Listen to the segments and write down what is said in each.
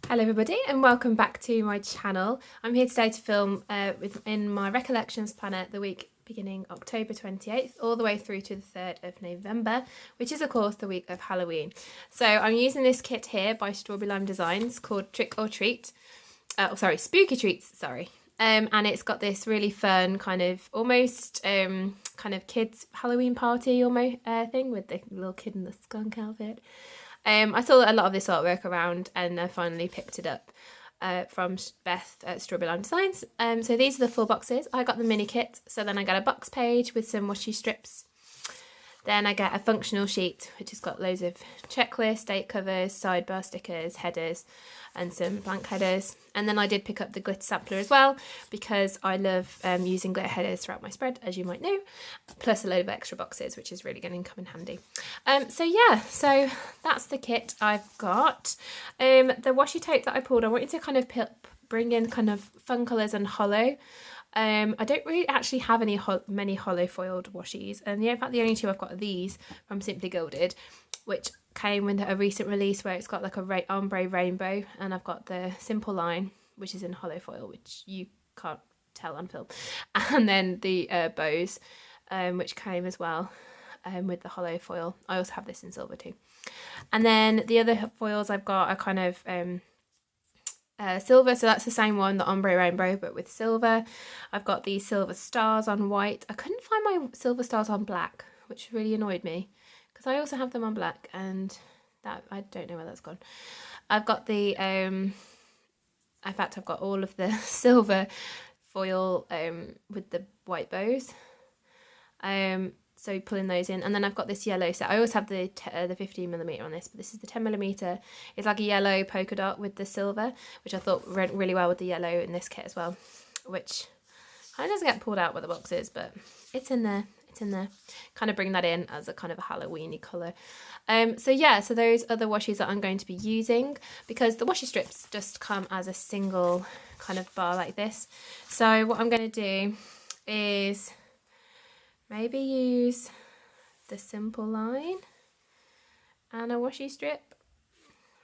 Hello everybody and welcome back to my channel. I'm here today to film in my recollections planner the week beginning October 28th all the way through to the 3rd of November, which is of course the week of Halloween. So I'm using this kit here by Strawberry Lime Designs called Trick or Treat. Spooky Treats, sorry. And it's got this really fun kind of almost kind of kids Halloween party almost thing with the little kid in the skunk outfit. I saw a lot of this artwork around and I finally picked it up from Beth at Strawberry Lime Designs. So these are the full boxes. I got the mini kit, so then I got a box page with some washi strips. Then I get a functional sheet, which has got loads of checklists, date covers, sidebar stickers, headers, and some blank headers. And then I did pick up the glitter sampler as well, because I love using glitter headers throughout my spread, as you might know, plus a load of extra boxes, which is really going to come in handy. So that's the kit I've got. The washi tape that I pulled, I wanted to kind of bring in kind of fun colours and hollow. I don't really actually have many hollow foiled washies, and in fact the only two I've got are these from Simply Gilded, which came with a recent release where it's got like a ombre rainbow, and I've got the simple line which is in hollow foil, which you can't tell on film, and then the bows which came as well with the hollow foil. I also have this in silver too, and then the other foils I've got are kind of silver, so that's the same one, the ombre rainbow, but with silver. I've got these silver stars on white. I couldn't find my silver stars on black, which really annoyed me because I also have them on black, and that I don't know where that's gone. I've got the in fact I've got all of the silver foil with the white bows, so pulling those in, and then I've got this yellow set. I always have the 15mm on this, but this is the 10mm. It's like a yellow polka dot with the silver, which I thought went really well with the yellow in this kit as well, which kind of doesn't get pulled out with the boxes, but it's in there. It's in there. Kind of bring that in as a kind of a Halloweeny colour. So those are the washies that I'm going to be using, because the washi strips just come as a single kind of bar like this. So what I'm going to do is maybe use the simple line and a washi strip,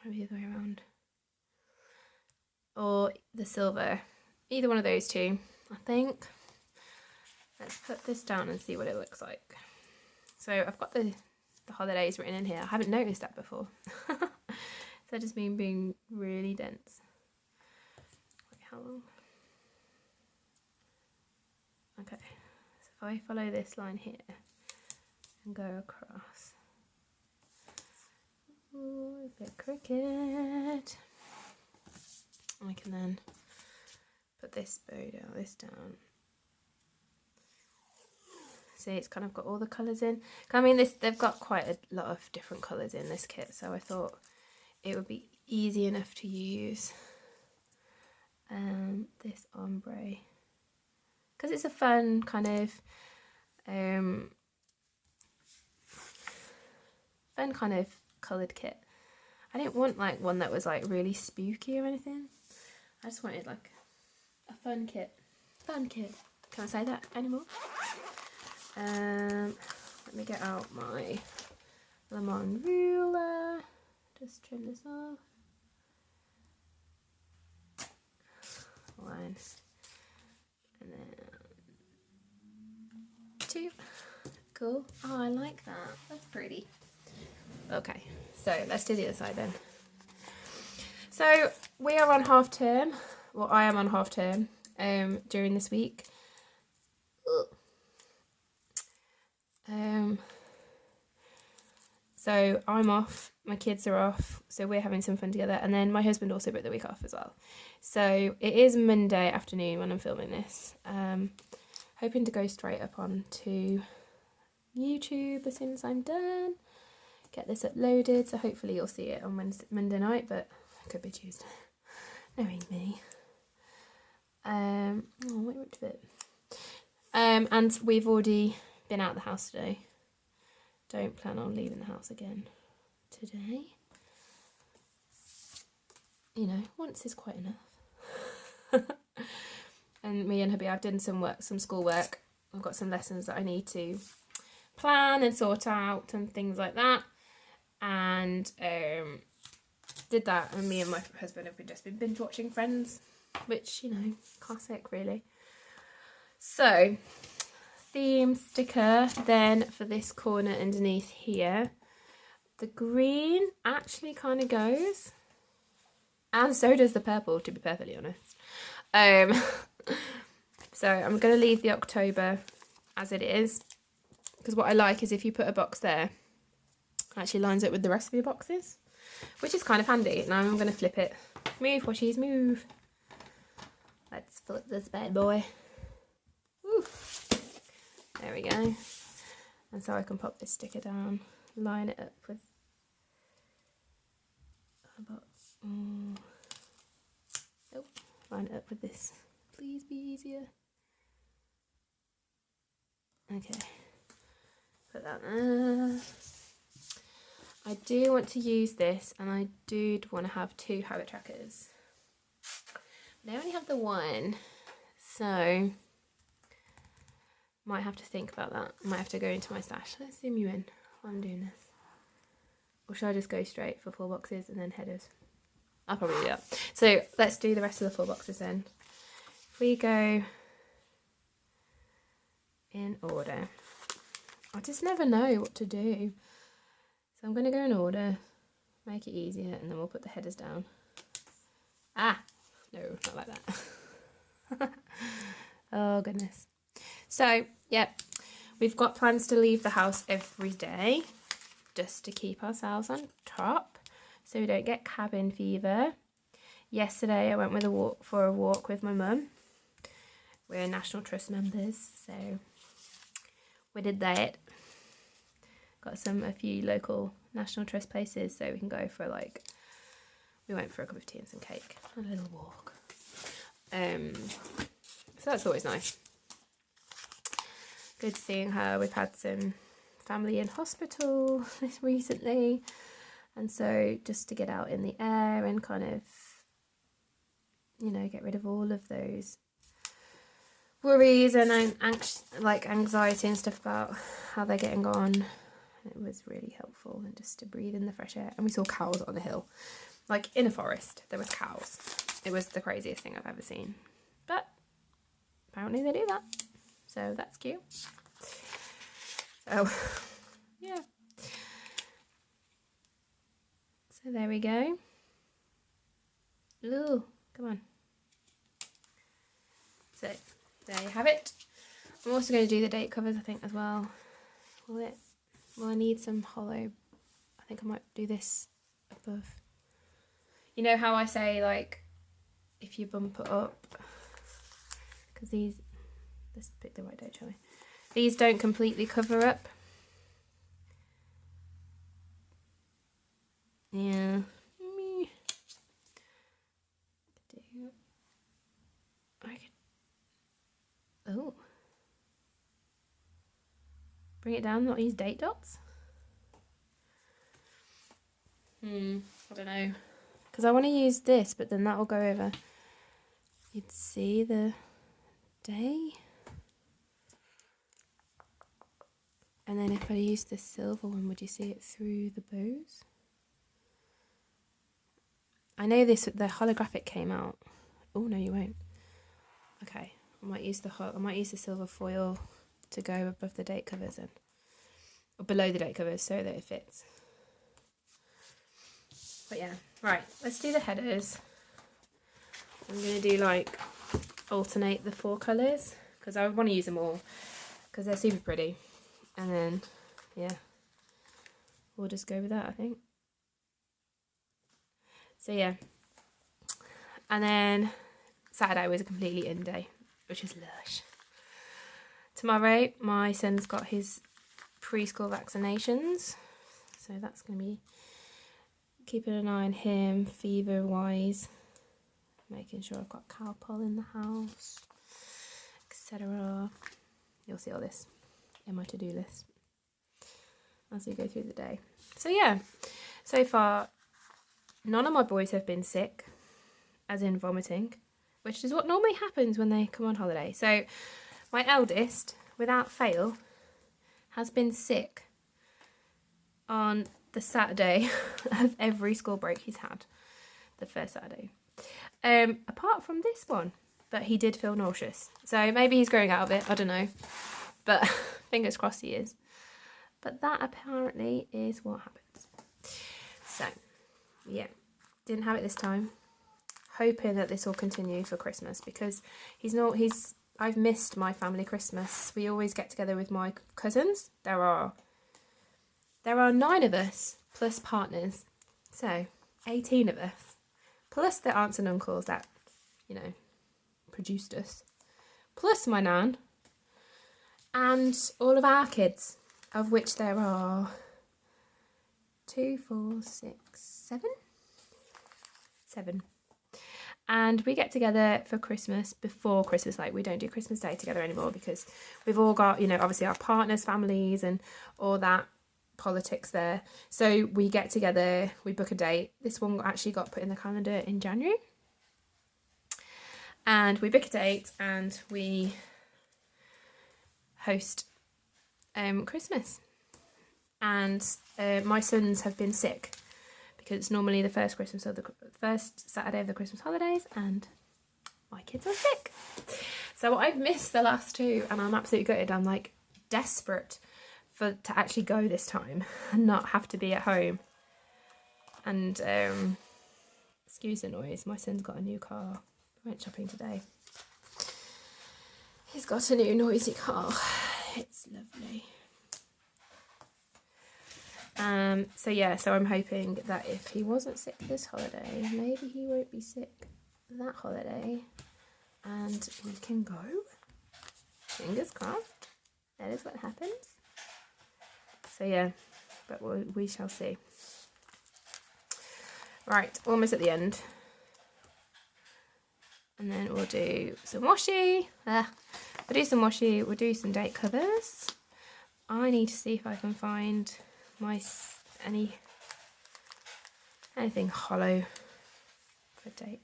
maybe the other way around, or the silver, either one of those two, I think. Let's put this down and see what it looks like. So I've got the holidays written in here. I haven't noticed that before. So just mean being really dense. Wait, how long? Okay. If I follow this line here and go across, ooh, a bit crooked. I can then put this bow down, this down. See, it's kind of got all the colours in. I mean, they've got quite a lot of different colours in this kit, so I thought it would be easy enough to use this ombre, because it's a fun kind of coloured kit. I didn't want like one that was like really spooky or anything. I just wanted like a fun kit. Fun kit. Can I say that anymore? Let me get out my lemon ruler. Just trim this off. One. And then two. Cool. Oh, I like that. That's pretty. Okay, so let's do the other side then. So we are on half term. Well, I am on half term during this week. So I'm off, my kids are off, so we're having some fun together, and then my husband also booked the week off as well. So it is Monday afternoon when I'm filming this. Hoping to go straight up onto YouTube as soon as I'm done. Get this uploaded, so hopefully you'll see it on Monday night, but it could be Tuesday, knowing me. Oh, wait a bit. And we've already been out of the house today. Don't plan on leaving the house again today. You know, once is quite enough. And me and hubby, I've done some school work. I've got some lessons that I need to plan and sort out and things like that. And did that, and me and my husband have just been binge watching Friends, which, you know, classic really. So, theme sticker then for this corner underneath here. The green actually kind of goes, and so does the purple, to be perfectly honest. So I'm going to leave the October as it is, because what I like is if you put a box there, it actually lines up with the rest of your boxes, which is kind of handy. Now I'm going to flip it. Move, Washies, move. Let's flip this bad boy. Woo. There we go. And so I can pop this sticker down, line it up with line it up with this. Please be easier. Okay, put that there. I do want to use this, and I do want to have 2 habit trackers. They only have the one, so might have to think about that. Might have to go into my stash. Let's zoom you in while I'm doing this. Or should I just go straight for 4 boxes and then headers? I'll probably do that. So let's do the rest of the 4 boxes then. If we go in order. I just never know what to do. So I'm going to go in order, make it easier, and then we'll put the headers down. Ah, no, not like that. Oh, goodness. So, yeah, we've got plans to leave the house every day just to keep ourselves on top so we don't get cabin fever. Yesterday I went for a walk with my mum. We're National Trust members, so we did that. Got a few local National Trust places, so we can go for we went for a cup of tea and some cake and a little walk. So that's always nice. Good seeing her. We've had some family in hospital recently, and so just to get out in the air and kind of, you know, get rid of all of those worries and anxiety and stuff about how they're getting on. It was really helpful, and just to breathe in the fresh air. And we saw cows on the hill, like in a forest. There was cows. It was the craziest thing I've ever seen, but apparently they do that, so that's cute. So yeah, so there we go. Ooh, come on. So there you have it. I'm also going to do the date covers, I think, as well. Will I need some hollow? I think I might do this above. You know how I say, like, if you bump it up, because let's pick the right date, shall we? These don't completely cover up. Yeah. Oh. Bring it down, not use date dots? I don't know. Because I want to use this, but then that will go over. You'd see the day. And then if I use the silver one, would you see it through the bows? I know the holographic came out. Oh no, you won't. Okay, I might use the silver foil to go above the date covers or below the date covers so that it fits. But yeah, right, let's do the headers. I'm going to do alternate the 4 colours because I want to use them all because they're super pretty. And then, yeah, we'll just go with that, I think. So yeah, and then Saturday was a completely in day, which is lush. Tomorrow, my son's got his preschool vaccinations, so that's going to be keeping an eye on him, fever-wise, making sure I've got Calpol in the house, etc. You'll see all this in my to-do list as we go through the day. So yeah, so far, none of my boys have been sick, as in vomiting, which is what normally happens when they come on holiday. So my eldest, without fail, has been sick on the Saturday of every school break he's had. first Saturday. Apart from this one, but he did feel nauseous. So maybe he's growing out of it, I don't know. But fingers crossed he is. But that apparently is what happens. So, yeah, didn't have it this time. Hoping that this will continue for Christmas because I've missed my family Christmas. We always get together with my cousins. There are 9 of us plus partners. So 18 of us. Plus the aunts and uncles that, produced us. Plus my nan. And all of our kids, of which there are 2, 4, 6, 7. 7. And we get together for Christmas before Christmas. Like, we don't do Christmas Day together anymore because we've all got, obviously our partners' families and all that politics there. So we get together, we book a date. This one actually got put in the calendar in January. And we book a date and we host Christmas. And my sons have been sick. It's normally the first Saturday of the Christmas holidays, and my kids are sick. So I've missed the last 2, and I'm absolutely gutted. I'm like desperate to actually go this time and not have to be at home. And excuse the noise. My son's got a new car. We went shopping today. He's got a new noisy car. It's lovely. So I'm hoping that if he wasn't sick this holiday, maybe he won't be sick that holiday and we can go. Fingers crossed. That is what happens. So yeah, but we shall see. Right, almost at the end. And then we'll do some washi. We'll do some washi, we'll do some date covers. I need to see if I can find anything hollow for date.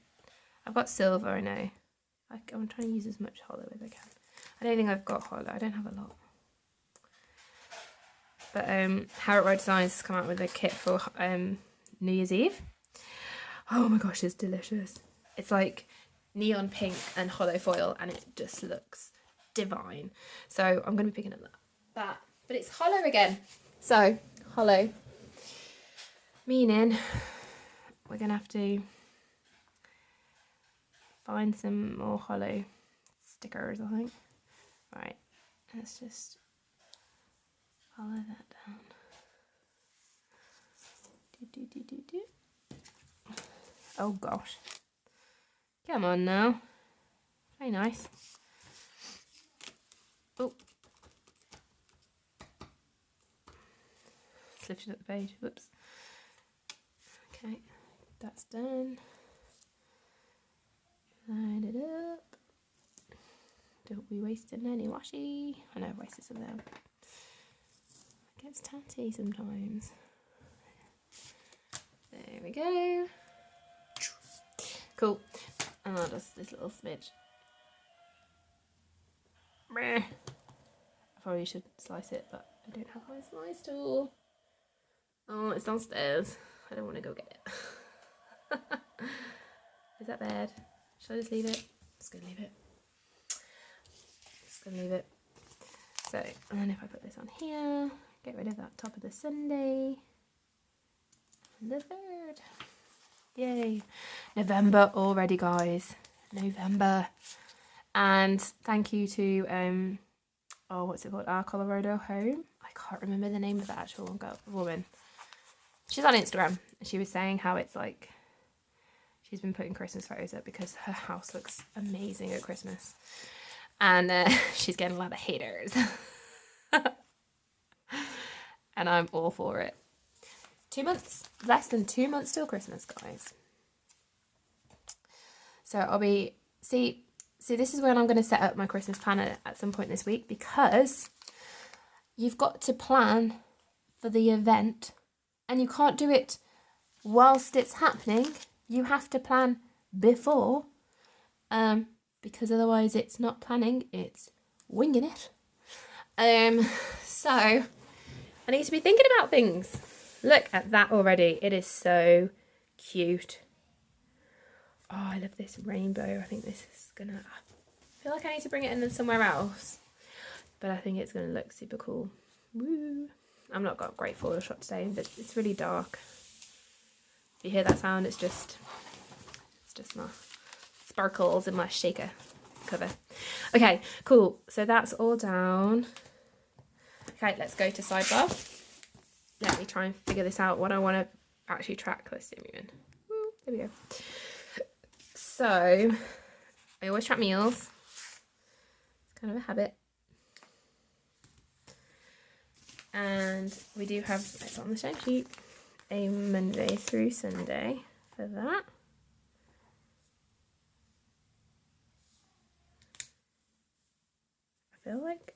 I've got silver, I know. I'm trying to use as much hollow as I can. I don't think I've got hollow. I don't have a lot. But Harriet Designs has come out with a kit for New Year's Eve. Oh my gosh, it's delicious. It's like neon pink and hollow foil, and it just looks divine. So I'm going to be picking up that. But it's hollow again. So hollow, meaning we're going to have to find some more hollow stickers, I think. Right, let's just follow that down. Oh gosh. Come on now. Very nice. Oh. Lifted up the page. Whoops. Okay, that's done. Line it up. Don't be wasting any washi. I know I've wasted some there. It gets tatty sometimes. There we go. Cool. And I'll just this little smidge. I probably should slice it, but I don't have my slice tool. Oh, it's downstairs. I don't want to go get it. Is that bad? Should I just leave it? Just gonna leave it. Just gonna leave it. So, and then if I put this on here, get rid of that top of the Sunday. And the 3rd. Yay. November already, guys. November. And thank you to, what's it called? Our Colorado Home. I can't remember the name of the actual woman. She's on Instagram. She was saying how it's like, she's been putting Christmas photos up because her house looks amazing at Christmas. And she's getting a lot of haters. And I'm all for it. 2 months, less than 2 months till Christmas, guys. So I'll be, see, this is when I'm going to set up my Christmas planner at some point this week, because you've got to plan for the event and you can't do it whilst it's happening. You have to plan before, because otherwise it's not planning, it's winging it. So I need to be thinking about things. Look at that already. It is so cute. Oh, I love this rainbow. I think this is gonna, I feel like I need to bring it in somewhere else, but I think it's gonna look super cool. Woo! I've not got great Photoshop today, but it's really dark. If you hear that sound, it's just my sparkles in my shaker cover. Okay, cool. So that's all down. Okay, let's go to sidebar. Let me try and figure this out, what I want to actually track. Let's zoom you in. There we go. So, I always track meals. It's kind of a habit. And we do have, it's on the show sheet, a Monday through Sunday for that. I feel like.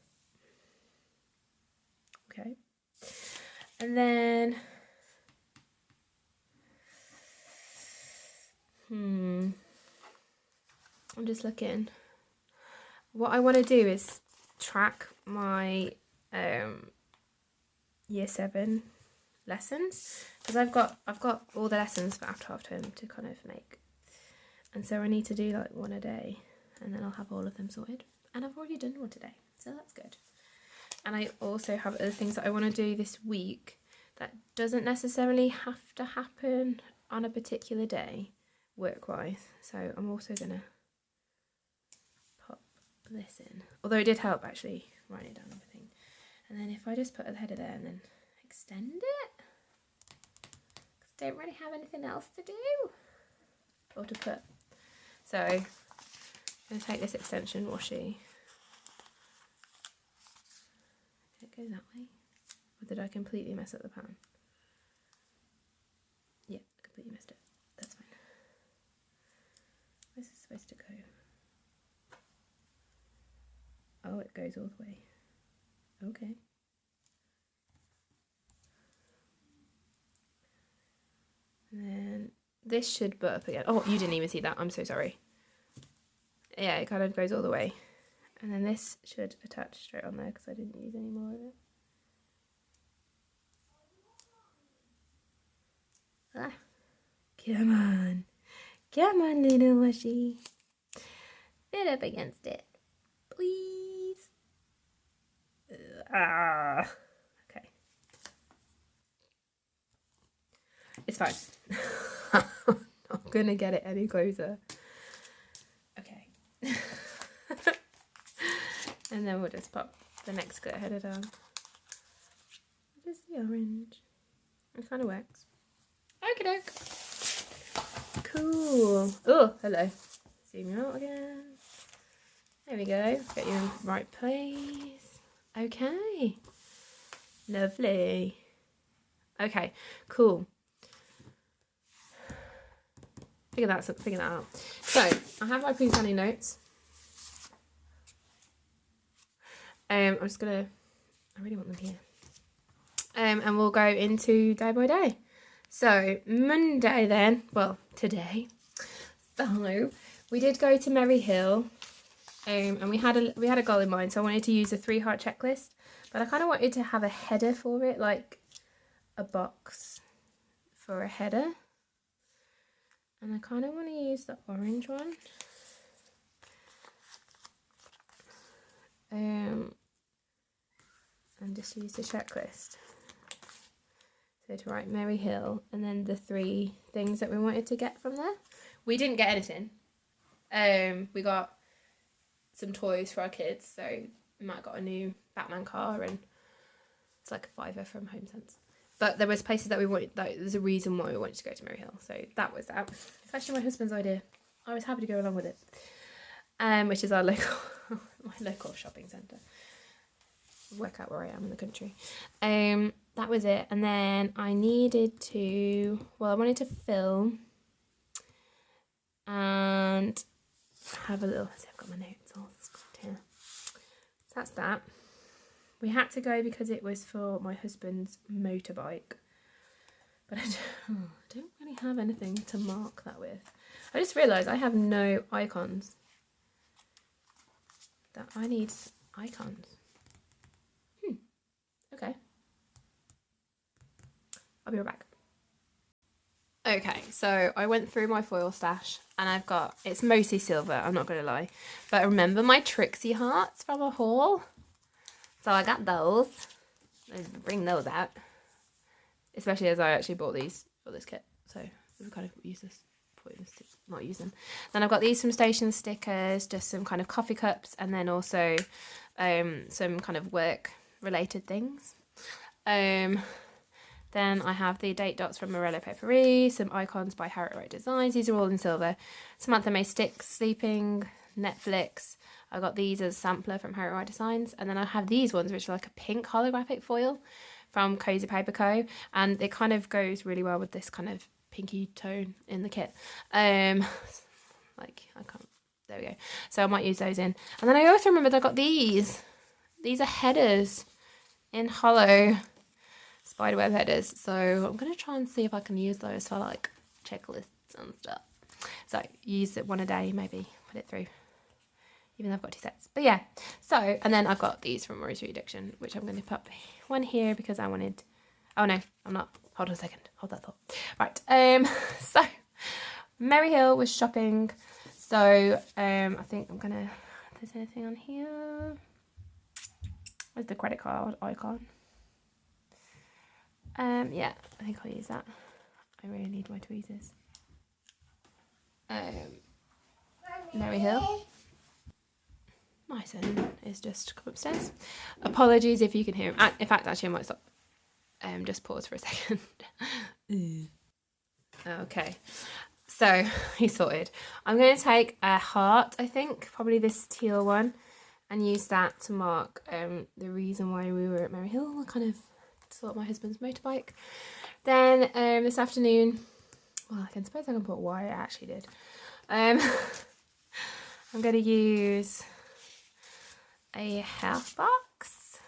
Okay. And then, I'm just looking. What I want to do is track my year 7 lessons, because I've got all the lessons for after half term to kind of make, and so I need to do like one a day, and then I'll have all of them sorted, and I've already done one today, so that's good. And I also have other things that I want to do this week that doesn't necessarily have to happen on a particular day work-wise, so I'm also gonna pop this in, although it did help actually writing it down everything. And then if I just put a header there and then extend it, because I don't really have anything else to do or to put. So I'm going to take this extension washi. Did it go that way? Or did I completely mess up the pattern? Yeah, I completely messed it. That's fine. Where's this supposed to go? Oh, it goes all the way. Okay. And then this should butt up again. Oh, you didn't even see that. I'm so sorry. Yeah, it kind of goes all the way. And then this should attach straight on there because I didn't use any more of it. Ah, come on. Come on, little washi. Fit up against it. Please. Okay. It's fine. I'm not gonna get it any closer. Okay. And then we'll just pop the next skirt header down. What is the orange? It kind of works. Okie doke. Cool. Oh, hello. Zoom you out again. There we go. Get you in the right place. Okay. Lovely. Okay, cool. Figure that out. So, I have my pre-planning notes. I'm just gonna, I really want them here. And we'll go into day by day. So, Monday then, well, today. So, we did go to Merry Hill. And we had a goal in mind, so I wanted to use a 3-heart checklist, but I kind of wanted to have a header for it, like a box for a header. And I kind of want to use the orange one. And just use the checklist. So to write Merry Hill, and then the 3 things that we wanted to get from there. We didn't get anything. We got some toys for our kids, so we might have got a new Batman car, and it's like a £5 from HomeSense. But there was places that we wanted, like, there's a reason why we wanted to go to Merry Hill, so that was that. It's actually my husband's idea. I was happy to go along with it. Which is our local, my local shopping centre. Work out where I am in the country. That was it, and then I wanted to film and have a little, see, I've got my notes all script here. So that's that. We had to go because it was for my husband's motorbike, but I don't really have anything to mark that with. I just realised I have no icons. That I need icons. Okay. I'll be right back. Okay, so I went through my foil stash and I've got, it's mostly silver, I'm not going to lie. But remember my Trixie hearts from a haul? So I got those. Let's bring those out. Especially as I actually bought these for this kit. So we've kind of useless. Not using. Then I've got these from Station Stickers, just some kind of coffee cups, and then also some kind of work related things. Then I have the date dots from Morello Papery, some icons by Harriet Wright Designs. These are all in silver. Samantha Mae Sticks, Sleeping, Netflix. I got these as a sampler from Harriet Wright Designs. And then I have these ones, which are like a pink holographic foil from Cozy Paper Co. And it kind of goes really well with this kind of pinky tone in the kit. Like, I can't, there we go. So I might use those in. And then I also remembered I got these. These are headers in hollow. Spiderweb headers, so I'm going to try and see if I can use those for like checklists and stuff. So use it one a day, maybe put it through, even though I've got 2 sets. But yeah, so, and then I've got these from Rosary Addiction, which I'm going to put one here because I wanted, oh no, I'm not, hold on a second, hold that thought. Right, so Mary Hill was shopping, so I think I'm going to, if there's anything on here, where's the credit card icon? Yeah, I think I'll use that. I really need my tweezers. Mary Hill. My son is just come upstairs. Apologies if you can hear him. In fact, actually, I might stop. Just pause for a second. Okay, so he's sorted. I'm going to take a heart, I think, probably this teal one, and use that to mark the reason why we were at Mary Hill. Kind of sort my husband's motorbike. Then this afternoon, well, I suppose I can put why I actually did. I'm going to use a half box.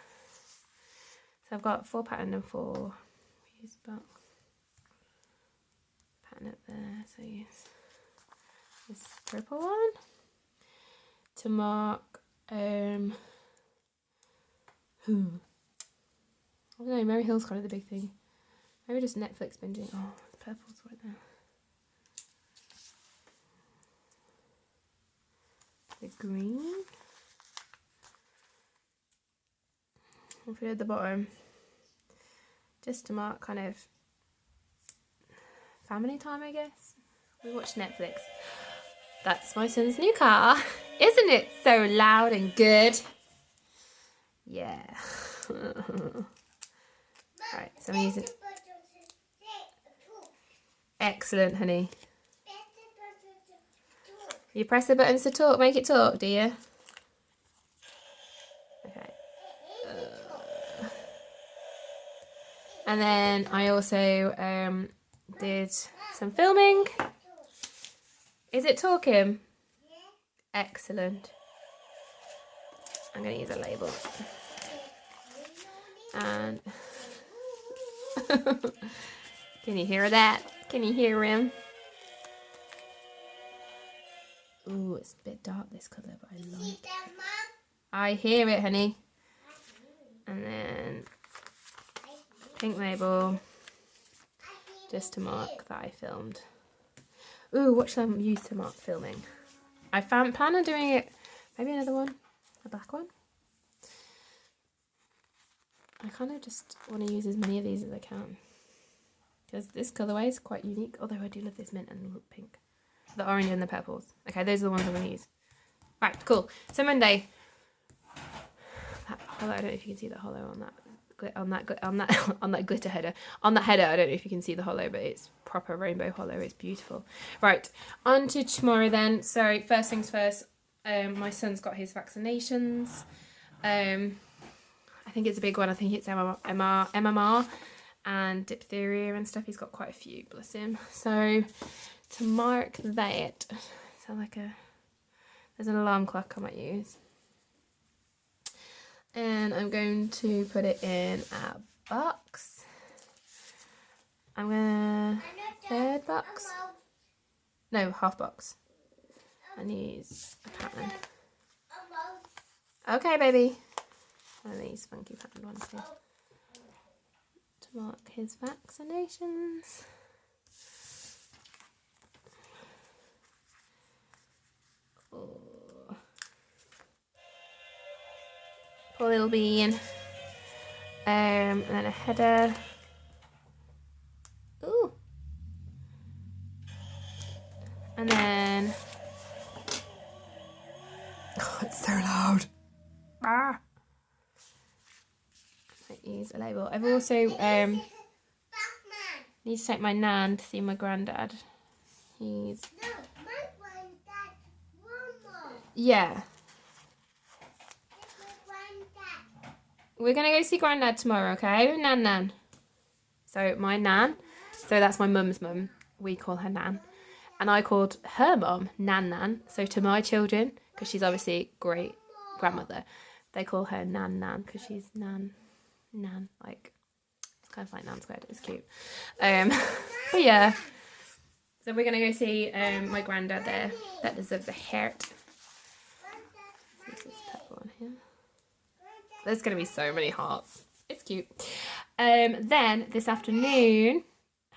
So I've got 4 pattern and 4 use box. Pattern up there, so use this purple one to mark I don't know, Mary Hill's kind of the big thing. Maybe just Netflix binging. Oh, the purple's right there. The green. I'll put it at the bottom. Just to mark kind of family time, I guess. We watch Netflix. That's my son's new car. Isn't it so loud and good? Yeah. Right, so I'm using... Excellent, honey. You press the buttons to talk, make it talk, do you? Okay. And then I also did some filming. Is it talking? Excellent. I'm going to use a label. And can you hear that? Can you hear him? Ooh, it's a bit dark this colour, but I like it. I hear it, honey. And then pink label, just to mark that I filmed. Ooh, what should I use to mark filming? I plan on doing it, maybe another one, a black one. I kind of just want to use as many of these as I can. Because this colourway is quite unique, although I do love this mint and pink. The orange and the purples. Okay, those are the ones I'm going to use. Right, cool. So Monday. That hollow, I don't know if you can see the hollow on that glitter header. On that header, I don't know if you can see the hollow, but it's proper rainbow hollow. It's beautiful. Right, on to tomorrow then. So first things first, my son's got his vaccinations. I think it's a big one. I think it's MMR and diphtheria and stuff. He's got quite a few, bless him. So to mark that, so there's an alarm clock I might use. And I'm going to put it in a box. I'm gonna, third box? No, half box. And use a pattern. Okay, baby. One of these funky patterned ones here. To mark his vaccinations. foil bean, and then a header. Ooh. And then, oh, it's so loud. Ah. I use a label. I've also need to take my nan to see my granddad. He's my granddad. Yeah. We're gonna go see granddad tomorrow, okay? Nan. So my nan, so that's my mum's mum. We call her Nan. And I called her mum Nan. So to my children, because she's obviously great grandmother, they call her Nan because she's Nan. Like, it's kind of like Nan squared. It's cute. But yeah. So we're gonna go see my granddad there. That deserves a heart. This is purple on here. There's gonna be so many hearts. It's cute. Then this afternoon.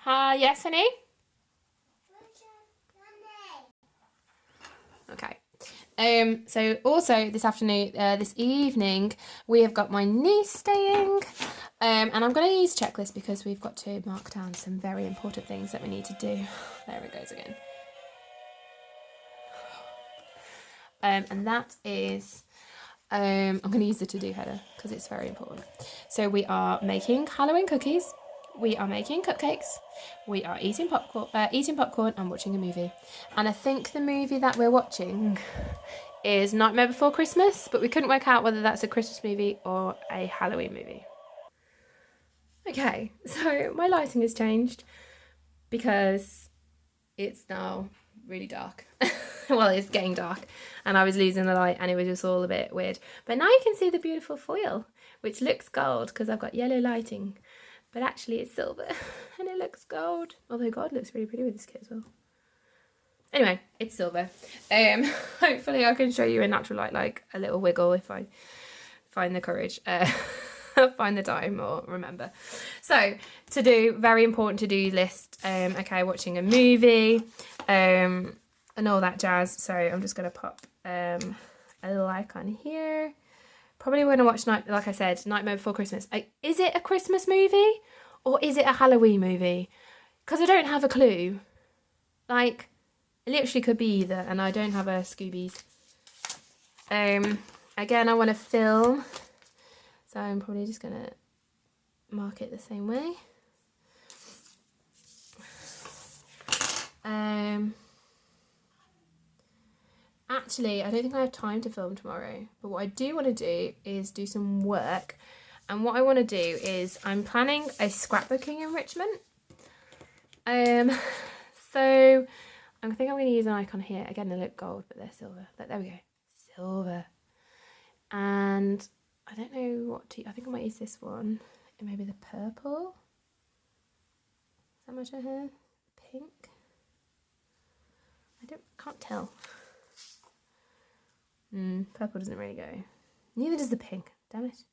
Yes, honey? Okay. So also this afternoon, this evening, we have got my niece staying. And I'm going to use checklist because we've got to mark down some very important things that we need to do. There it goes again. And that is, I'm going to use the to-do header because it's very important. So we are making Halloween cookies. We are making cupcakes. We are eating popcorn and watching a movie. And I think the movie that we're watching is Nightmare Before Christmas, but we couldn't work out whether that's a Christmas movie or a Halloween movie. Okay, so my lighting has changed because it's now really dark. Well, it's getting dark and I was losing the light and it was just all a bit weird. But now you can see the beautiful foil, which looks gold because I've got yellow lighting. But actually it's silver and it looks gold. Although God looks really pretty with this kit as well. Anyway, it's silver. Hopefully I can show you in natural light, like a little wiggle if I find the courage. Find the time or remember. So to do, very important to-do list. Okay, watching a movie and all that jazz. So I'm just going to pop a little icon here. Probably want to watch, like I said, Nightmare Before Christmas. Is it a Christmas movie or is it a Halloween movie? Because I don't have a clue. Like, it literally could be either, and I don't have a Scoobies. Again, I want to film, so I'm probably just going to mark it the same way. Actually, I don't think I have time to film tomorrow, but what I do want to do is do some work. And what I want to do is I'm planning a scrapbooking enrichment. So I think I'm going to use an icon here. Again, they look gold, but they're silver. But there we go. Silver. And I don't know what to, I think I might use this one. It may be the purple. Is that much of here? Pink. Can't tell. Purple doesn't really go. Neither does the pink. Damn it.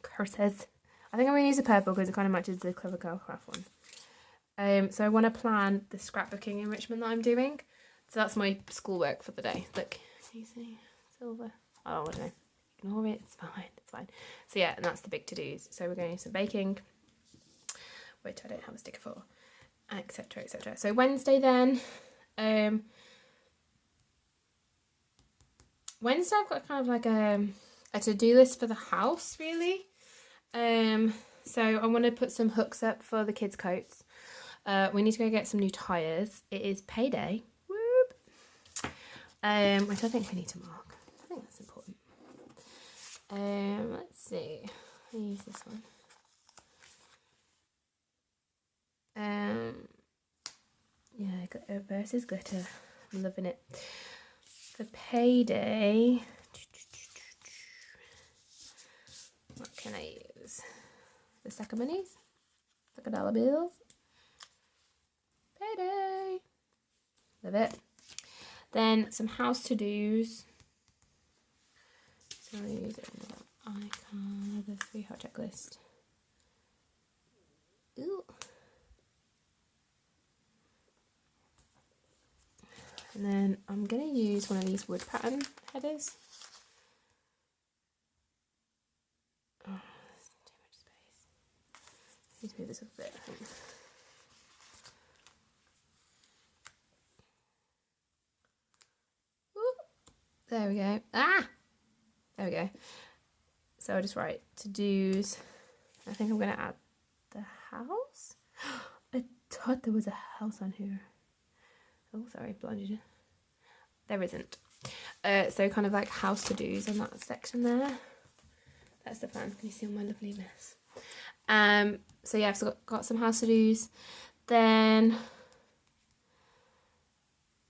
Curses. I think I'm going to use the purple because it kind of matches the Clever Girl Craft one. So I want to plan the scrapbooking enrichment that I'm doing. So that's my schoolwork for the day. Look, can you see? Silver. Oh, I don't know. Ignore it. It's fine. It's fine. So yeah, and that's the big to-dos. So we're going to do some baking, which I don't have a sticker for, etc, etc. So Wednesday then. Wednesday I've got kind of like a to-do list for the house, really. So I want to put some hooks up for the kids' coats. We need to go get some new tyres. It is payday. Whoop. Which I think we need to mark. I think that's important. Let's see. I'll use this one. Yeah, versus glitter. I'm loving it. For payday, what can I use? The stack of minis? Stack of dollar bills? Payday! Love it. Then some house to-dos. So I'll use another icon of the 3 hot checklist. Ooh. And then I'm going to use one of these wood pattern headers. Oh, there's too much space. I need to move this up a bit, I think. Ooh, there we go. Ah! There we go. So I'll just write to-dos. I think I'm going to add the house. I thought there was a house on here. Oh, sorry, blinded you. There isn't. So kind of like house to-dos on that section there. That's the plan. Can you see all my lovely mess? So yeah, I've got some house to-dos. Then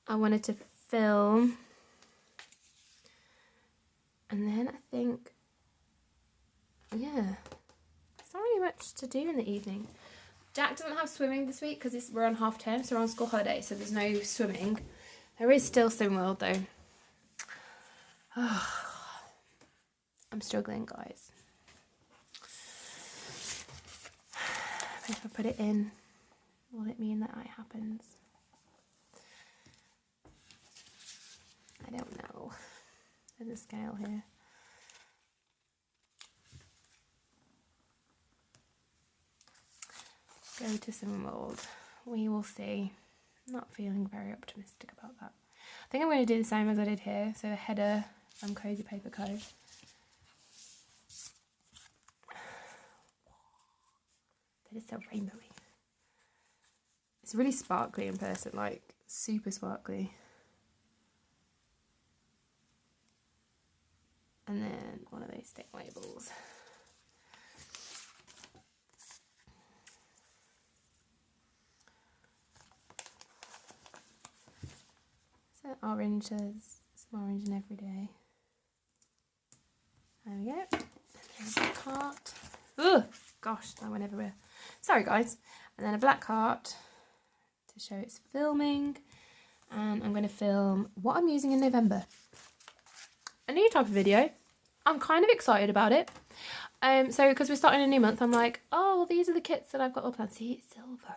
I wanted to film. And then I think, yeah, there's not really much to do in the evening. Jack doesn't have swimming this week because we're on half term, so we're on school holiday, so there's no swimming. There is still Swim World though. Oh, I'm struggling, guys. If I put it in, will it mean that it happens? I don't know. There's a scale here. Go to Swim World. We will see. I'm not feeling very optimistic about that. I think I'm going to do the same as I did here. So a header from Cozy Paper Co. That is so rainbowy. It's really sparkly in person, like super sparkly. And then one of those stick labels. So orange, there's some orange in every day. There we go. There's a black heart. Oh gosh, that went everywhere. Sorry guys. And then a black heart to show it's filming. And I'm going to film what I'm using in November. A new type of video. I'm kind of excited about it. So because we're starting a new month, I'm like, oh, well, these are the kits that I've got all planned. See, silver.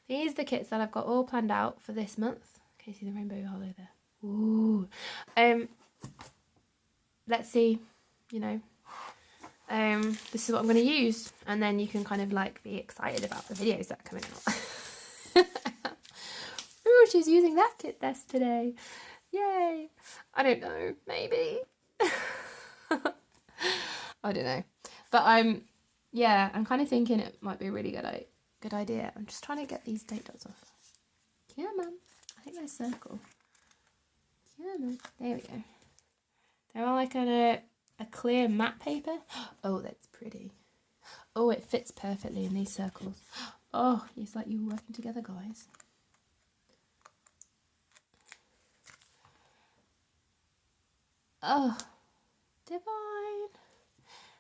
These are the kits that I've got all planned out for this month. Can you see the rainbow hollow there? Ooh. Let's see, you know. This is what I'm going to use. And then you can kind of like be excited about the videos that are coming out. Ooh, she's using that kit test today. Yay. I don't know. Maybe. I don't know. But I'm kind of thinking it might be a really good idea. I'm just trying to get these date dots off. Yeah, man. I think they're circle. Yeah, man. There we go. They're all like on a clear matte paper. Oh, that's pretty. Oh, it fits perfectly in these circles. Oh, it's like you were working together, guys. Oh, divine.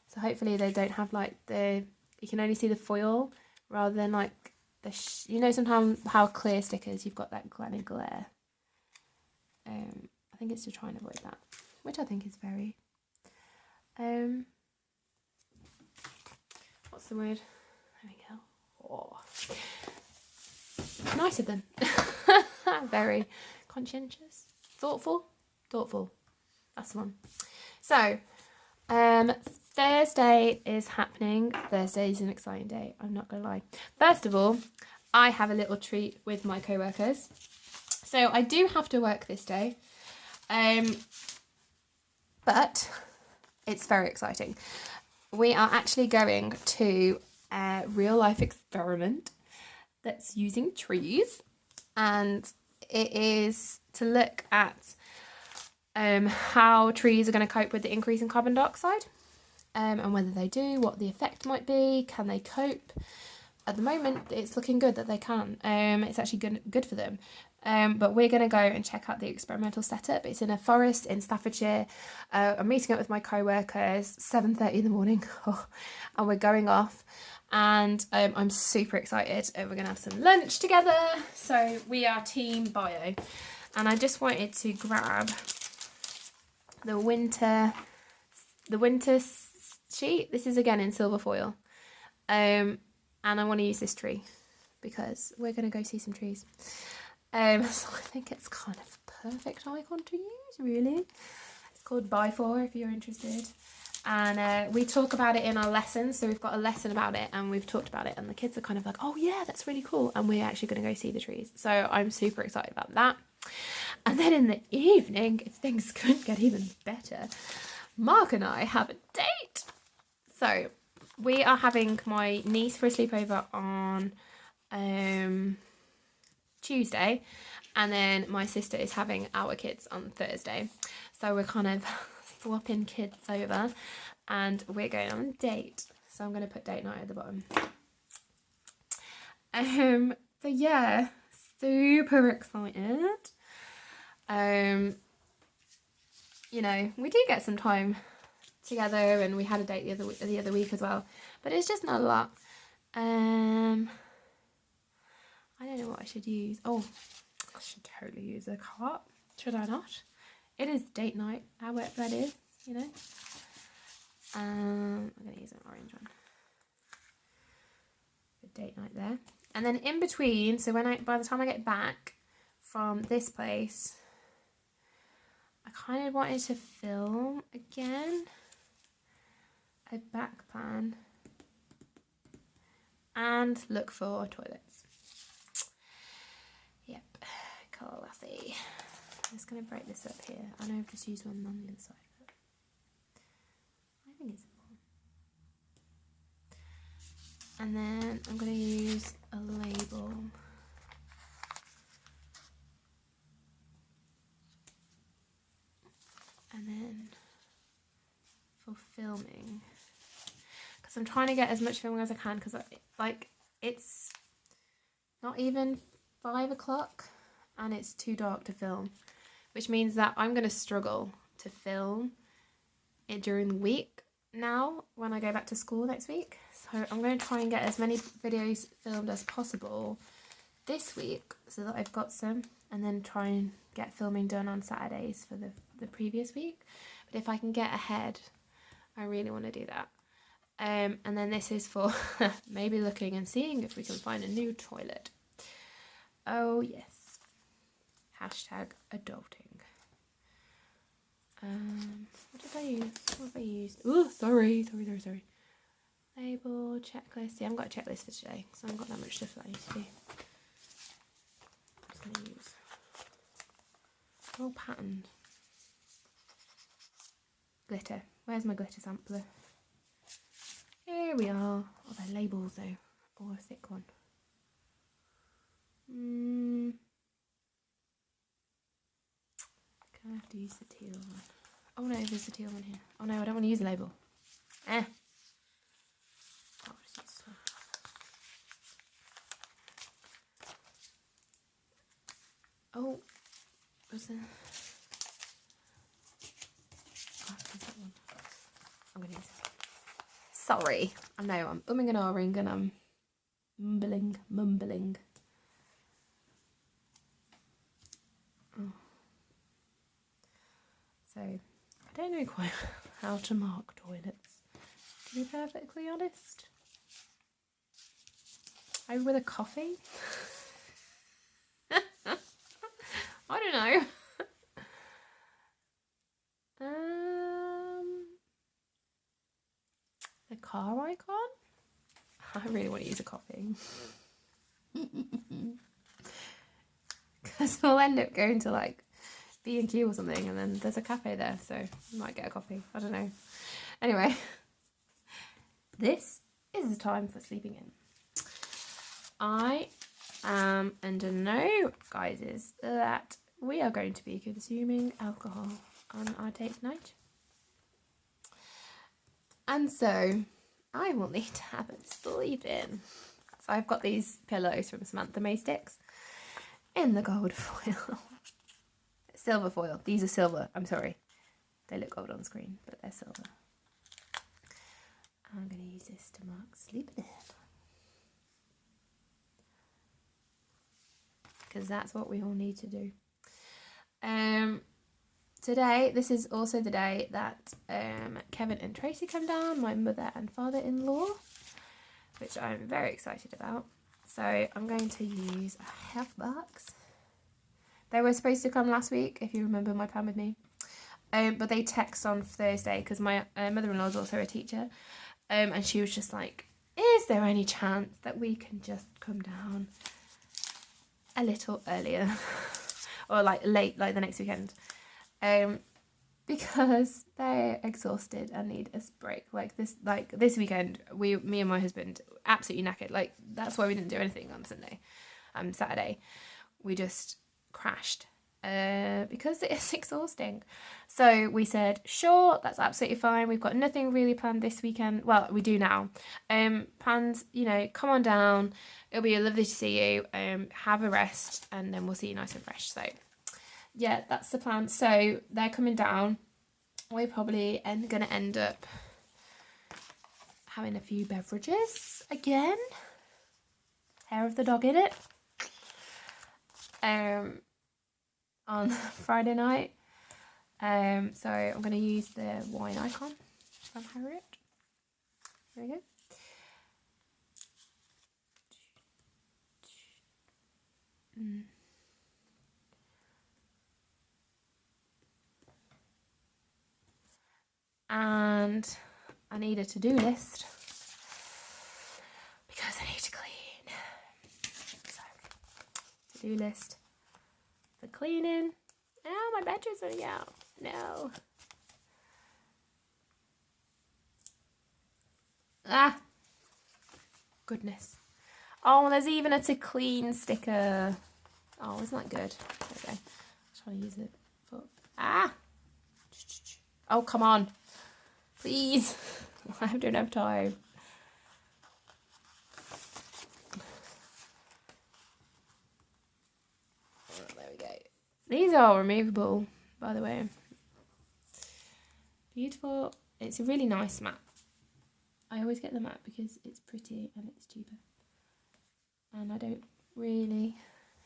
So hopefully they don't have like you can only see the foil rather than like you know sometimes how clear stickers you've got that kind of glare. I think it's to try and avoid that, which I think is very what's the word? There we go. Oh, nice of them. Very conscientious, thoughtful. That's the one. So Thursday is happening. Thursday is an exciting day, I'm not gonna lie. First of all, I have a little treat with my co-workers. So I do have to work this day, but it's very exciting. We are actually going to a real life experiment that's using trees, and it is to look at how trees are going to cope with the increase in carbon dioxide, and whether they do, what the effect might be, can they cope. At the moment, it's looking good that they can. It's actually good for them. But we're going to go and check out the experimental setup. It's in a forest in Staffordshire. I'm meeting up with my co-workers, 7:30 in the morning, and we're going off. And I'm super excited. We're going to have some lunch together. So we are Team Bio. And I just wanted to grab the winter sheet. This is again in silver foil. And I want to use this tree because we're going to go see some trees. So I think it's kind of a perfect icon to use, really. It's called Buy For if you're interested. And we talk about it in our lessons. So we've got a lesson about it and we've talked about it. And the kids are kind of like, oh yeah, that's really cool. And we're actually going to go see the trees. So I'm super excited about that. And then in the evening, if things couldn't get even better, Mark and I have a date. So we are having my niece for a sleepover on Tuesday, and then my sister is having our kids on Thursday. So we're kind of swapping kids over and we're going on a date. So I'm going to put date night at the bottom. So yeah, super excited. You know, we do get some time together and we had a date the other week as well, but it's just not a lot. I don't know what I should use. Oh, I should totally use a cart. Should I not? It is date night, however that is, you know. I'm going to use an orange one. The date night there. And then in between, so by the time I get back from this place, I kind of wanted to film again a back plan and look for toilets. Yep, classy. I'm just going to break this up here. I know I've just used one on the other side, but I think it's important. And then I'm going to use a label. And then for filming, because I'm trying to get as much filming as I can, because like it's not even 5 o'clock and it's too dark to film, which means that I'm going to struggle to film it during the week now when I go back to school next week. So I'm going to try and get as many videos filmed as possible this week so that I've got some, and then try and get filming done on Saturdays for the previous week. But if I can get ahead, I really want to do that. And then this is for maybe looking and seeing if we can find a new toilet. Oh yes. Hashtag adulting. What did I use? What have I used? Oh, sorry. Label, checklist. Yeah, I haven't got a checklist for today, so I haven't got that much stuff that I need to do. I'm just going to use all patterned. Glitter. Where's my glitter sampler? Here we are. Oh, they're labels though. Oh, a thick one. Gonna have to use the teal one. Oh no, there's the teal one here. Oh no, I don't want to use a label. Oh, I'll just use this one. Oh, what's that? Oh, there's that one. I'm gonna use this one. Sorry, I know I'm umming and ahhing and I'm mumbling. Oh. So, I don't know quite how to mark toilets, to be perfectly honest. Maybe with a coffee? I don't know. The car icon? I really want to use a coffee. Because we'll end up going to like B&Q or something, and then there's a cafe there, so we might get a coffee. I don't know. Anyway, this is the time for sleeping in. I am under no guises that we are going to be consuming alcohol on our date night. And so I will need to have a sleep in. So I've got these pillows from Samantha Mae Sticks in the gold foil. Silver foil. These are silver. I'm sorry. They look gold on screen, but they're silver. I'm going to use this to mark sleeping in. Because that's what we all need to do. Today, this is also the day that Kevin and Tracy come down, my mother and father-in-law, which I'm very excited about. So I'm going to use a health box They were supposed to come last week, if you remember my plan with me. But they text on Thursday because my mother-in-law is also a teacher. And she was just like, is there any chance that we can just come down a little earlier? Or like late, like the next weekend. Because they're exhausted and need a break. Like this weekend, me and my husband, absolutely knackered. Like that's why we didn't do anything on Saturday. We just crashed because it's exhausting. So we said, sure, that's absolutely fine. We've got nothing really planned this weekend. Well, we do now. Plans, come on down. It'll be lovely to see you. Have a rest, and then we'll see you nice and fresh. So yeah, that's the plan. So they're coming down. We're probably going to end up having a few beverages again. Hair of the dog in it. On Friday night. So I'm going to use the wine icon from Harriet. There we go. And I need a to-do list because I need to clean. So, to-do list for cleaning. Oh, my battery's running out. No. Ah. Goodness. Oh, there's even a to clean sticker. Oh, isn't that good? There we go. I'm trying to use it for... Ah. Oh, come on. Please. I don't have time. Oh, there we go. These are removable, by the way. Beautiful. It's a really nice mat. I always get the mat because it's pretty and it's cheaper. And I don't really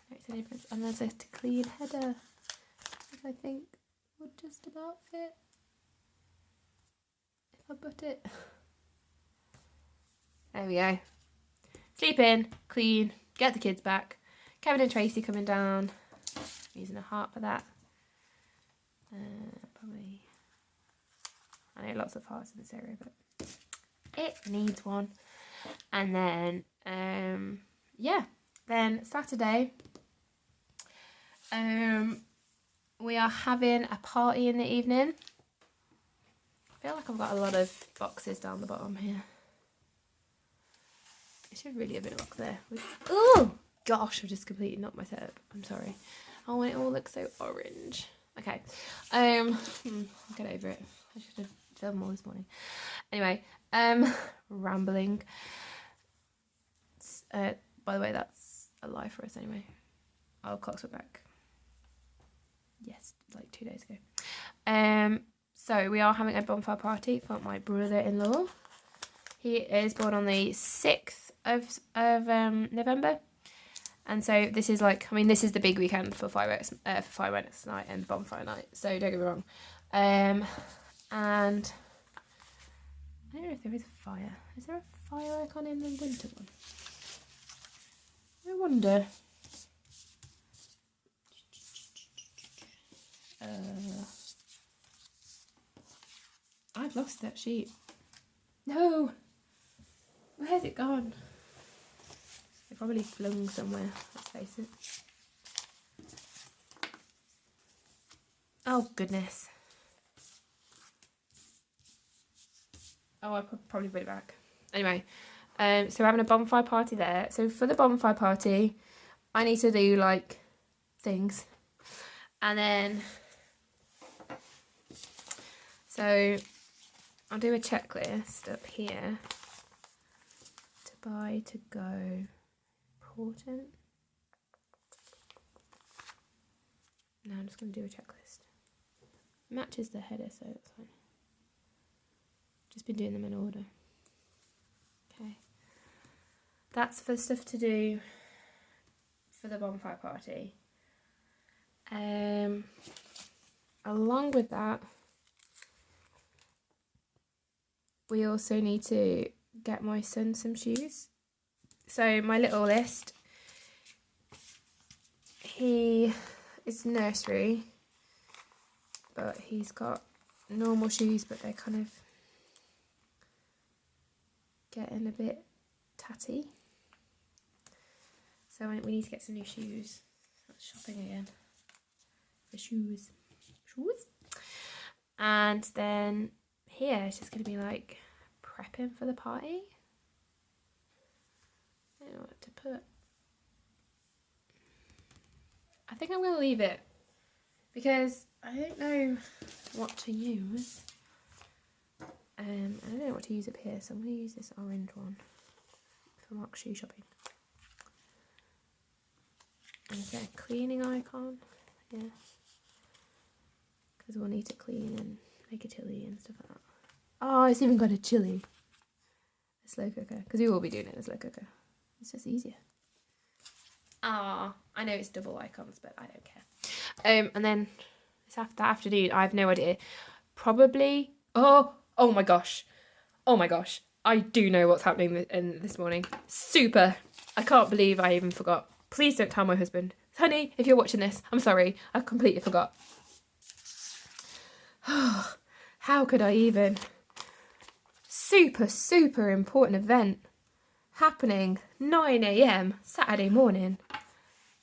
notice any difference. And there's a to clean header, which I think would just about fit. If I put it. There we go. Sleep in, clean, get the kids back. Kevin and Tracy coming down. I'm using a heart for that. Probably. I know lots of hearts in this area, but it needs one. And then, yeah. Then Saturday, we are having a party in the evening. I feel like I've got a lot of boxes down the bottom here. It should really have been a box there. Oh gosh, I've just completely knocked my setup. I'm sorry. Oh, and it all looks so orange. Okay. I'll get over it. I should have filmed more this morning. Anyway, rambling. By the way, that's a lie for us anyway. Our clocks were back. Yes, like 2 days ago. So we are having a bonfire party for my brother-in-law. He is born on the 6th of November. And so this is this is the big weekend for fireworks night and bonfire night. So don't get me wrong. And I don't know if there is a fire. Is there a fire icon in the winter one? I wonder. I've lost that sheet. No! Where's it gone? It probably flung somewhere, let's face it. Oh, goodness. Oh, I could probably put it back. Anyway, so we're having a bonfire party there. So for the bonfire party, I need to do, things. And then... So, I'll do a checklist up here. To buy, to go... Important. No, I'm just going to do a checklist. Matches the header, so it's fine. Just been doing them in order. Okay. That's for stuff to do for the bonfire party. Along with that, we also need to get my son some shoes. So my little list, he It's nursery, but he's got normal shoes, but they're kind of getting a bit tatty. So we need to get some new shoes. That's shopping again for shoes. And then here it's just going to be like prepping for the party. I don't know what to put. I think I'm going to leave it because I don't know what to use. I don't know what to use up here, so I'm going to use this orange one for Mark's shoe shopping. And is there a cleaning icon? Yeah. Because we'll need to clean and make a chili and stuff like that. Oh, it's even got a chili. A slow cooker. Because we will be doing it in a slow cooker. It's just easier. Ah, I know it's double icons, but I don't care. And then this afternoon, I have no idea. Probably. Oh my gosh. Oh my gosh. I do know what's happening this morning. Super. I can't believe I even forgot. Please don't tell my husband. Honey, if you're watching this, I'm sorry. I completely forgot. How could I even? Super important event happening 9 a.m. Saturday morning.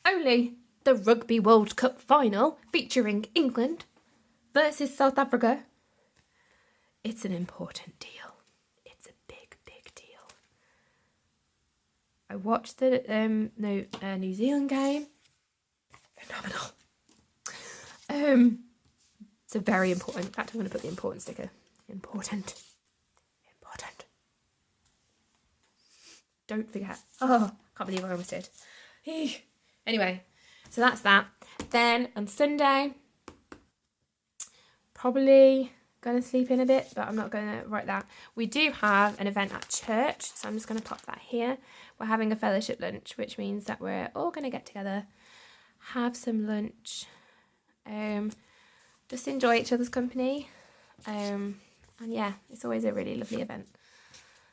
Only the Rugby World Cup final featuring England versus South Africa. It's an important deal. It's a big deal. I watched the New Zealand game. Phenomenal. It's a very important. In fact, I'm going to put the important sticker. Important. Don't forget. Oh, can't believe I almost did. Anyway, so that's that. Then on Sunday, probably going to sleep in a bit, but I'm not going to write that. We do have an event at church, so I'm just going to pop that here. We're having a fellowship lunch, which means that we're all going to get together, have some lunch, just enjoy each other's company. And yeah, it's always a really lovely event.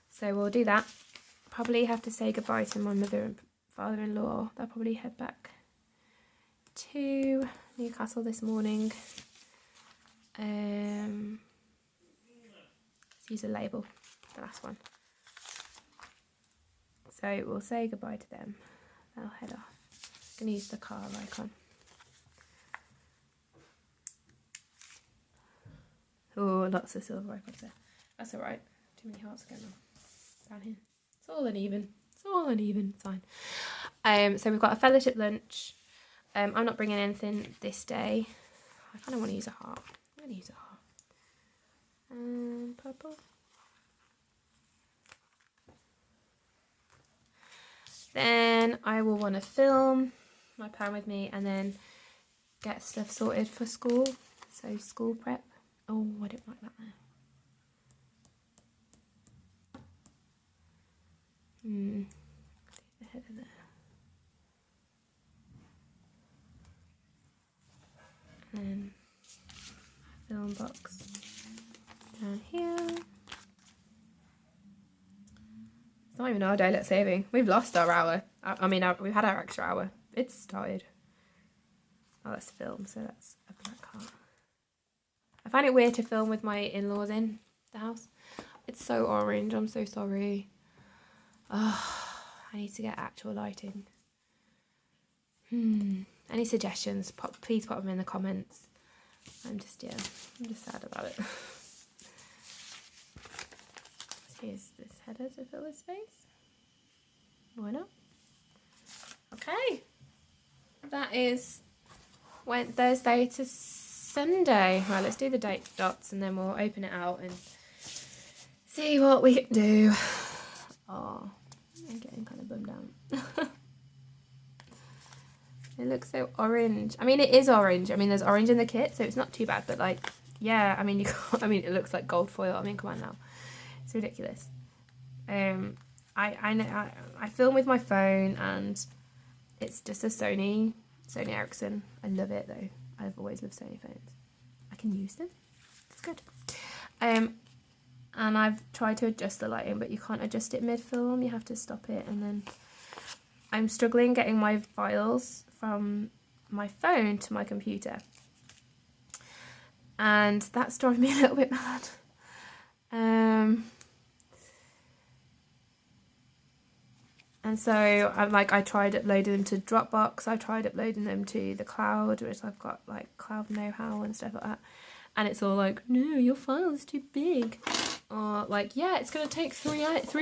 So we'll do that. Probably have to say goodbye to my mother and father-in-law. They'll probably head back to Newcastle this morning. Let's use a label, the last one. So we'll say goodbye to them. They'll head off. I'm going to use the car icon. Oh, lots of silver icons there. That's alright. Too many hearts going on down here. It's all uneven. It's fine. So we've got a fellowship lunch. I'm not bringing anything this day. I kind of want to use a heart. I'm going to use a heart. Purple. Then I will want to film my plan with me and then get stuff sorted for school. So school prep. Oh, I don't like that there. The header there. And then film box down here. It's not even our daylight saving. We've lost our hour. We've had our extra hour. It's started. Oh, that's film, so that's a black heart. I find it weird to film with my in-laws in the house. It's so orange. I'm so sorry. Oh, I need to get actual lighting. Any suggestions? Please put them in the comments. I'm just sad about it. Here's this header to fill the space. Why not? Okay. That is Thursday to Sunday. Right, let's do the date dots and then we'll open it out and see what we can do. Oh, I'm getting kind of bummed out. It looks so orange. I mean, it is orange. I mean, there's orange in the kit, so it's not too bad. But like, yeah, I mean, it looks like gold foil. I mean, come on now, it's ridiculous. I film with my phone, and it's just a Sony Ericsson. I love it though. I've always loved Sony phones. I can use them. It's good. And I've tried to adjust the lighting, but you can't adjust it mid-film. You have to stop it, and then I'm struggling getting my files from my phone to my computer. And that's driving me a little bit mad. And so I tried uploading them to Dropbox. I tried uploading them to the cloud, which I've got like cloud know-how and stuff like that. And it's all like, no, your file is too big. Or like, yeah, it's going to take 3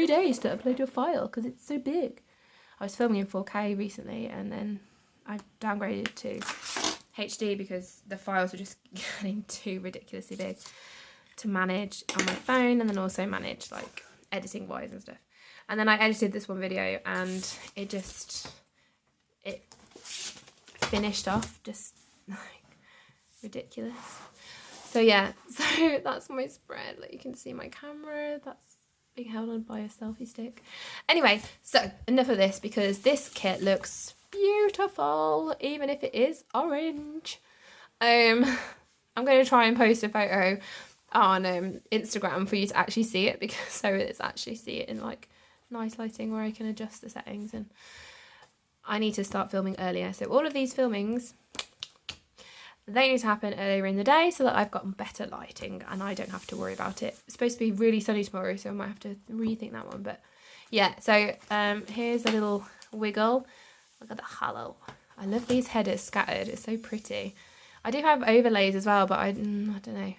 days to upload your file because it's so big. I was filming in 4K recently, and then I downgraded to HD because the files were just getting too ridiculously big to manage on my phone, and then also manage like editing wise and stuff. And then I edited this one video, and it finished off just like ridiculous. So yeah, so that's my spread. Like you can see my camera, that's being held on by a selfie stick. Anyway, so enough of this, because this kit looks beautiful, even if it is orange. I'm going to try and post a photo on Instagram for you to actually see it, because so it's actually see it in like nice lighting where I can adjust the settings. And I need to start filming earlier, so all of these filmings, they need to happen earlier in the day so that I've got better lighting and I don't have to worry about it. It's supposed to be really sunny tomorrow, so I might have to rethink that one. But yeah, so here's a little wiggle. Look at the hollow. I love these headers scattered. It's so pretty. I do have overlays as well, but I don't know.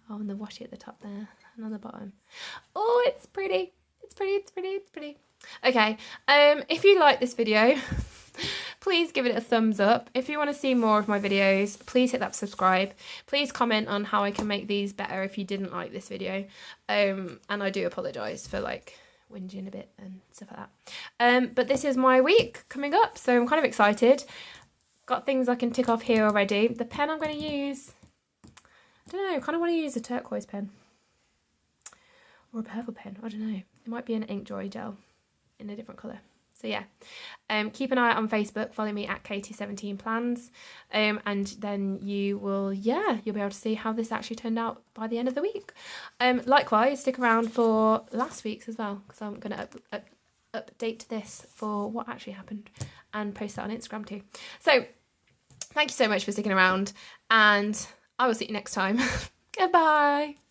Oh, and the washi at the top there and on the bottom. Oh, it's pretty. It's pretty, it's pretty, it's pretty. Okay, if you like this video, please give it a thumbs up. If you want to see more of my videos, please hit that subscribe. Please comment on how I can make these better if you didn't like this video. And I do apologise for like whinging a bit and stuff like that. But this is my week coming up, so I'm kind of excited. Got things I can tick off here already. The pen I'm going to use, I don't know, I kind of want to use a turquoise pen. Or a purple pen, I don't know. It might be an ink joy gel in a different colour. So yeah, keep an eye out on Facebook. Follow me at Katie17plans, and then you will, you'll be able to see how this actually turned out by the end of the week. Likewise, stick around for last week's as well, because I'm going to update this for what actually happened and post that on Instagram too. So thank you so much for sticking around, and I will see you next time. Goodbye.